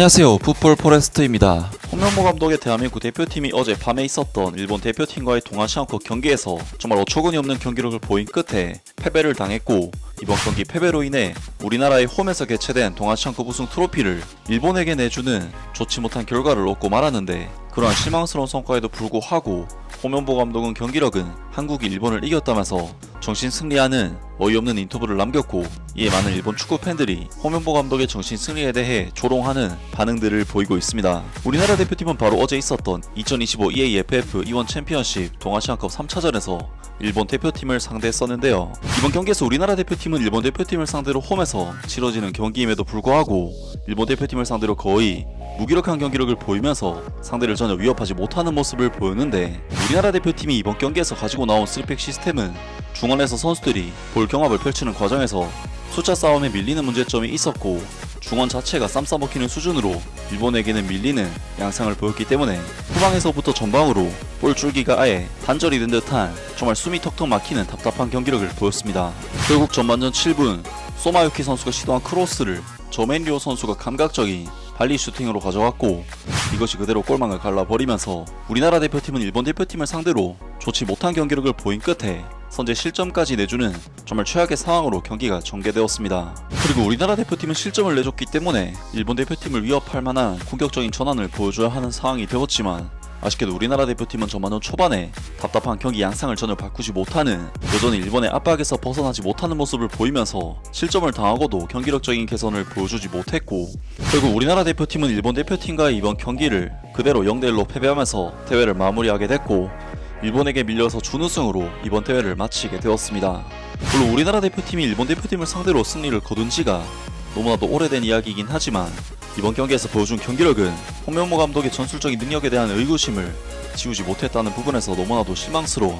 안녕하세요, 풋볼 포레스트입니다. 홍명보 감독의 대한민국 대표팀이 어제 밤에 있었던 일본 대표팀과의 동아시안컵 경기에서 정말 어처구니 없는 경기력을 보인 끝에 패배를 당했고, 이번 경기 패배로 인해 우리나라의 홈에서 개최된 동아시안컵 우승 트로피를 일본에게 내주는 좋지 못한 결과를 얻고 말았는데, 그러한 실망스러운 성과에도 불구하고 홍명보 감독은 경기력은 한국이 일본을 이겼다면서 정신 승리하는 어이없는 인터뷰를 남겼고, 이에 많은 일본 축구 팬들이 홍명보 감독의 정신 승리에 대해 조롱하는 반응들을 보이고 있습니다. 우리나라 대표팀은 바로 어제 있었던 2025 EAFF E1 챔피언십 동아시안컵 3차전에서 일본 대표팀을 상대했었는데요. 이번 경기에서 우리나라 대표팀은 일본 대표팀을 상대로 홈에서 치러지는 경기임에도 불구하고 일본 대표팀을 상대로 거의 무기력한 경기력을 보이면서 상대를 전혀 위협하지 못하는 모습을 보였는데, 우리나라 대표팀이 이번 경기에서 가지고 나온 3팩 시스템은 중원에서 선수들이 볼 경합을 펼치는 과정에서 숫자 싸움에 밀리는 문제점이 있었고, 중원 자체가 쌈 싸먹히는 수준으로 일본에게는 밀리는 양상을 보였기 때문에 후방에서부터 전방으로 볼 줄기가 아예 단절이 된 듯한 정말 숨이 턱턱 막히는 답답한 경기력을 보였습니다. 결국 전반전 7분 소마유키 선수가 시도한 크로스를 저맨리오 선수가 감각적인 발리 슈팅으로 가져갔고, 이것이 그대로 골망을 갈라버리면서 우리나라 대표팀은 일본 대표팀을 상대로 좋지 못한 경기력을 보인 끝에 선제 실점까지 내주는 정말 최악의 상황으로 경기가 전개되었습니다. 그리고 우리나라 대표팀은 실점을 내줬기 때문에 일본 대표팀을 위협할 만한 공격적인 전환을 보여줘야 하는 상황이 되었지만, 아쉽게도 우리나라 대표팀은 전반전 초반에 답답한 경기 양상을 전혀 바꾸지 못하는, 여전히 일본의 압박에서 벗어나지 못하는 모습을 보이면서 실점을 당하고도 경기력적인 개선을 보여주지 못했고, 결국 우리나라 대표팀은 일본 대표팀과의 이번 경기를 그대로 0대1로 패배하면서 대회를 마무리하게 됐고, 일본에게 밀려서 준우승으로 이번 대회를 마치게 되었습니다. 물론 우리나라 대표팀이 일본 대표팀을 상대로 승리를 거둔 지가 너무나도 오래된 이야기이긴 하지만, 이번 경기에서 보여준 경기력은 홍명보 감독의 전술적인 능력에 대한 의구심을 지우지 못했다는 부분에서 너무나도 실망스러운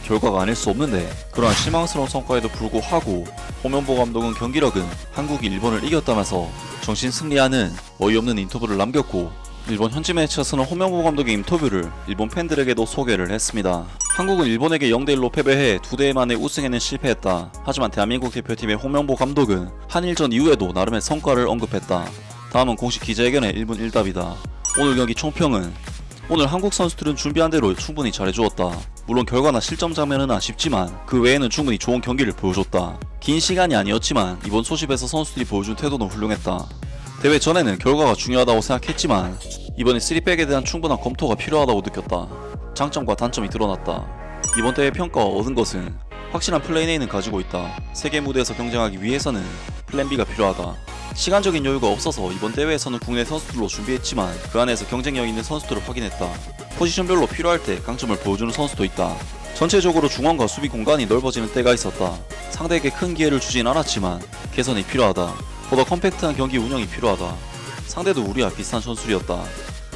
결과가 아닐 수 없는데, 그러한 실망스러운 성과에도 불구하고 홍명보 감독은 경기력은 한국이 일본을 이겼다면서 정신 승리하는 어이없는 인터뷰를 남겼고, 일본 현지 매체에서는 홍명보 감독의 인터뷰를 일본 팬들에게도 소개를 했습니다. 한국은 일본에게 0대1로 패배해 2대회 만에 우승에는 실패했다. 하지만 대한민국 대표팀의 홍명보 감독은 한일전 이후에도 나름의 성과를 언급했다. 다음은 공식 기자회견의 1분 1답이다. 오늘 경기 총평은: 오늘 한국 선수들은 준비한 대로 충분히 잘해주었다. 물론 결과나 실점 장면은 아쉽지만 그 외에는 충분히 좋은 경기를 보여줬다. 긴 시간이 아니었지만 이번 소집에서 선수들이 보여준 태도는 훌륭했다. 대회 전에는 결과가 중요하다고 생각했지만 이번에 3백에 대한 충분한 검토가 필요하다고 느꼈다. 장점과 단점이 드러났다. 이번 대회 평가와 얻은 것은: 확실한 플랜 A는 가지고 있다. 세계 무대에서 경쟁하기 위해서는 플랜 B가 필요하다. 시간적인 여유가 없어서 이번 대회에서는 국내 선수들로 준비했지만 그 안에서 경쟁력 있는 선수들을 확인했다. 포지션별로 필요할 때 강점을 보여주는 선수도 있다. 전체적으로 중원과 수비 공간이 넓어지는 때가 있었다. 상대에게 큰 기회를 주진 않았지만 개선이 필요하다. 보다 컴팩트한 경기 운영이 필요하다. 상대도 우리와 비슷한 전술이었다.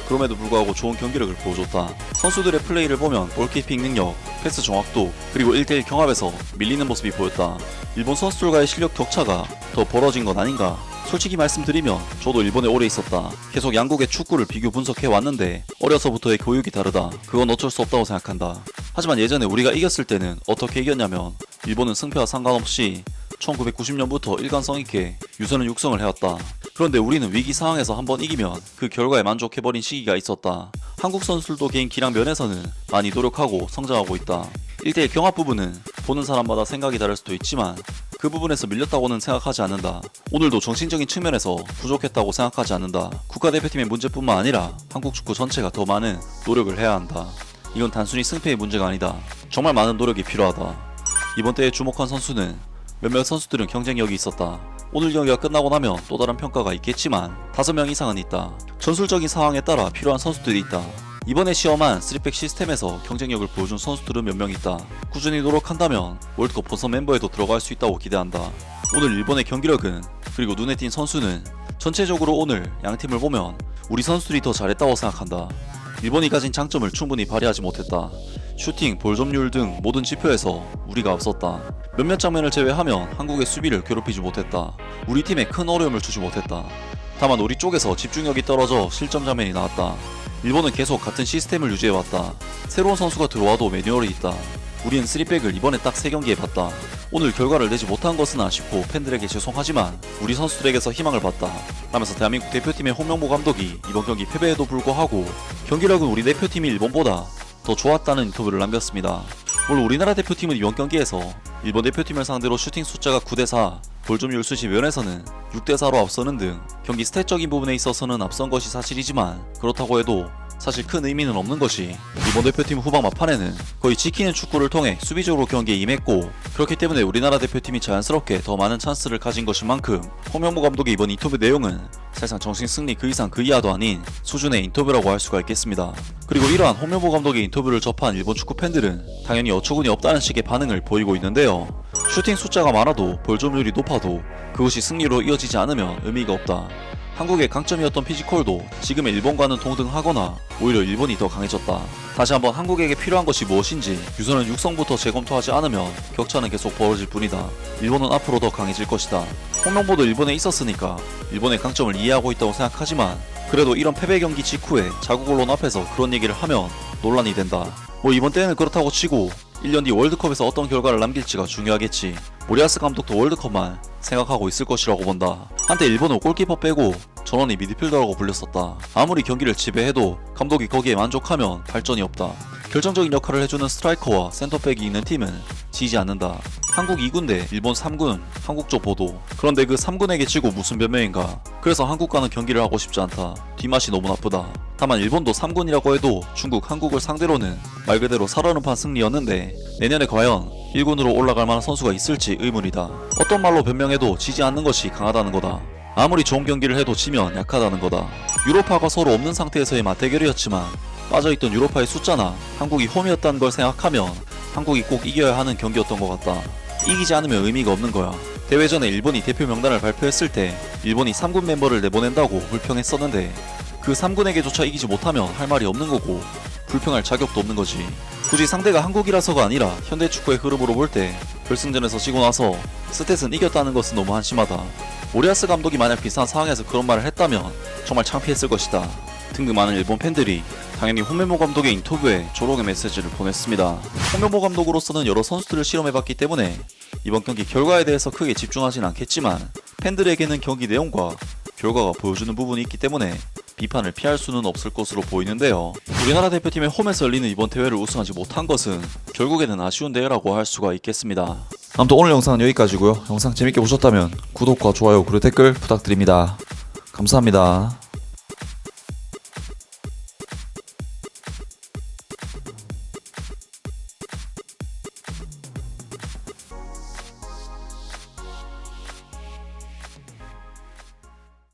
그럼에도 불구하고 좋은 경기력을 보여줬다. 선수들의 플레이를 보면 볼키핑 능력, 패스 정확도, 그리고 1대1 경합에서 밀리는 모습이 보였다. 일본 선수들과의 실력 격차가 더 벌어진 건 아닌가? 솔직히 말씀드리면 저도 일본에 오래 있었다. 계속 양국의 축구를 비교 분석해 왔는데 어려서부터의 교육이 다르다. 그건 어쩔 수 없다고 생각한다. 하지만 예전에 우리가 이겼을 때는 어떻게 이겼냐면, 일본은 승패와 상관없이 1990년부터 일관성 있게 유소년 육성을 해왔다. 그런데 우리는 위기 상황에서 한번 이기면 그 결과에 만족해버린 시기가 있었다. 한국 선수들도 개인 기량 면에서는 많이 노력하고 성장하고 있다. 1대1 경합 부분은 보는 사람마다 생각이 다를 수도 있지만 그 부분에서 밀렸다고는 생각하지 않는다. 오늘도 정신적인 측면에서 부족했다고 생각하지 않는다. 국가대표팀의 문제뿐만 아니라 한국 축구 전체가 더 많은 노력을 해야 한다. 이건 단순히 승패의 문제가 아니다. 정말 많은 노력이 필요하다. 이번 대회에 주목한 선수는 몇몇 선수들은 경쟁력이 있었다. 오늘 경기가 끝나고 나면 또 다른 평가가 있겠지만 5명 이상은 있다. 전술적인 상황에 따라 필요한 선수들이 있다. 이번에 시험한 3백 시스템에서 경쟁력을 보여준 선수들은 몇 명 있다. 꾸준히 노력한다면 월드컵 본선 멤버에도 들어갈 수 있다고 기대한다. 오늘 일본의 경기력은, 그리고 눈에 띈 선수는, 전체적으로 오늘 양팀을 보면 우리 선수들이 더 잘했다고 생각한다. 일본이 가진 장점을 충분히 발휘하지 못했다. 슈팅, 볼 점유율 등 모든 지표에서 우리가 앞섰다. 몇몇 장면을 제외하면 한국의 수비를 괴롭히지 못했다. 우리 팀에 큰 어려움을 주지 못했다. 다만 우리 쪽에서 집중력이 떨어져 실점 장면이 나왔다. 일본은 계속 같은 시스템을 유지해왔다. 새로운 선수가 들어와도 매뉴얼이 있다. 우리는 3백을 이번에 딱 3경기에 봤다. 오늘 결과를 내지 못한 것은 아쉽고 팬들에게 죄송하지만 우리 선수들에게서 희망을 봤다 라면서 대한민국 대표팀의 홍명보 감독이 이번 경기 패배에도 불구하고 경기력은 우리 대표팀이 일본보다 더 좋았다는 인터뷰를 남겼습니다. 물론 우리나라 대표팀은 이번 경기에서 일본 대표팀을 상대로 슈팅 숫자가 9대4, 볼점율 수시 면에서는 6대4로 앞서는 등 경기 스탯적인 부분에 있어서는 앞선 것이 사실이지만, 그렇다고 해도 사실 큰 의미는 없는 것이 일본 대표팀 후반 막판에는 거의 지키는 축구를 통해 수비적으로 경기에 임했고, 그렇기 때문에 우리나라 대표팀이 자연스럽게 더 많은 찬스를 가진 것인 만큼 홍명보 감독의 이번 인터뷰 내용은 사실상 정신 승리 그 이상 그 이하도 아닌 수준의 인터뷰라고 할 수가 있겠습니다. 그리고 이러한 홍명보 감독의 인터뷰를 접한 일본 축구 팬들은 당연히 어처구니 없다는 식의 반응을 보이고 있는데요. 슈팅 숫자가 많아도 볼점률이 높아도 그것이 승리로 이어지지 않으면 의미가 없다. 한국의 강점이었던 피지컬도 지금의 일본과는 동등하거나 오히려 일본이 더 강해졌다. 다시 한번 한국에게 필요한 것이 무엇인지 유선은 육성부터 재검토하지 않으면 격차는 계속 벌어질 뿐이다. 일본은 앞으로 더 강해질 것이다. 홍명보도 일본에 있었으니까 일본의 강점을 이해하고 있다고 생각하지만, 그래도 이런 패배 경기 직후에 자국 언론 앞에서 그런 얘기를 하면 논란이 된다. 뭐 이번 때는 그렇다고 치고 1년 뒤 월드컵에서 어떤 결과를 남길지가 중요하겠지. 모리아스 감독도 월드컵만 생각하고 있을 것이라고 본다. 한때 일본은 골키퍼 빼고 전원이 미드필더라고 불렸었다. 아무리 경기를 지배해도 감독이 거기에 만족하면 발전이 없다. 결정적인 역할을 해주는 스트라이커와 센터백이 있는 팀은 지지 않는다. 한국 2군 대 일본 3군, 한국적 보도. 그런데 그 3군에게 지고 무슨 변명인가. 그래서 한국과는 경기를 하고 싶지 않다. 뒷맛이 너무 나쁘다. 다만 일본도 3군이라고 해도 중국, 한국을 상대로는 말 그대로 살얼음판 승리였는데 내년에 과연 1군으로 올라갈 만한 선수가 있을지 의문이다. 어떤 말로 변명해도 지지 않는 것이 강하다는 거다. 아무리 좋은 경기를 해도 지면 약하다는 거다. 유로파가 서로 없는 상태에서의 맞대결이었지만 빠져있던 유로파의 숫자나 한국이 홈이었다는 걸 생각하면 한국이 꼭 이겨야 하는 경기였던 것 같다. 이기지 않으면 의미가 없는 거야. 대회 전에 일본이 대표 명단을 발표했을 때 일본이 3군 멤버를 내보낸다고 불평했었는데 그 3군에게조차 이기지 못하면 할 말이 없는 거고 불평할 자격도 없는 거지. 굳이 상대가 한국이라서가 아니라 현대축구의 흐름으로 볼 때 결승전에서 지고 나서 스탯은 이겼다는 것은 너무 한심하다. 모리아스 감독이 만약 비슷한 상황에서 그런 말을 했다면 정말 창피했을 것이다. 등등 많은 일본 팬들이 당연히 홍명보 감독의 인터뷰에 조롱의 메시지를 보냈습니다. 홍명보 감독으로서는 여러 선수들을 실험해봤기 때문에 이번 경기 결과에 대해서 크게 집중하진 않겠지만 팬들에게는 경기 내용과 결과가 보여주는 부분이 있기 때문에 비판을 피할 수는 없을 것으로 보이는데요. 우리나라 대표팀의 홈에서 열리는 이번 대회를 우승하지 못한 것은 결국에는 아쉬운 대회라고 할 수가 있겠습니다. 아무튼 오늘 영상은 여기까지고요. 영상 재밌게 보셨다면 구독과 좋아요 그리고 댓글 부탁드립니다. 감사합니다.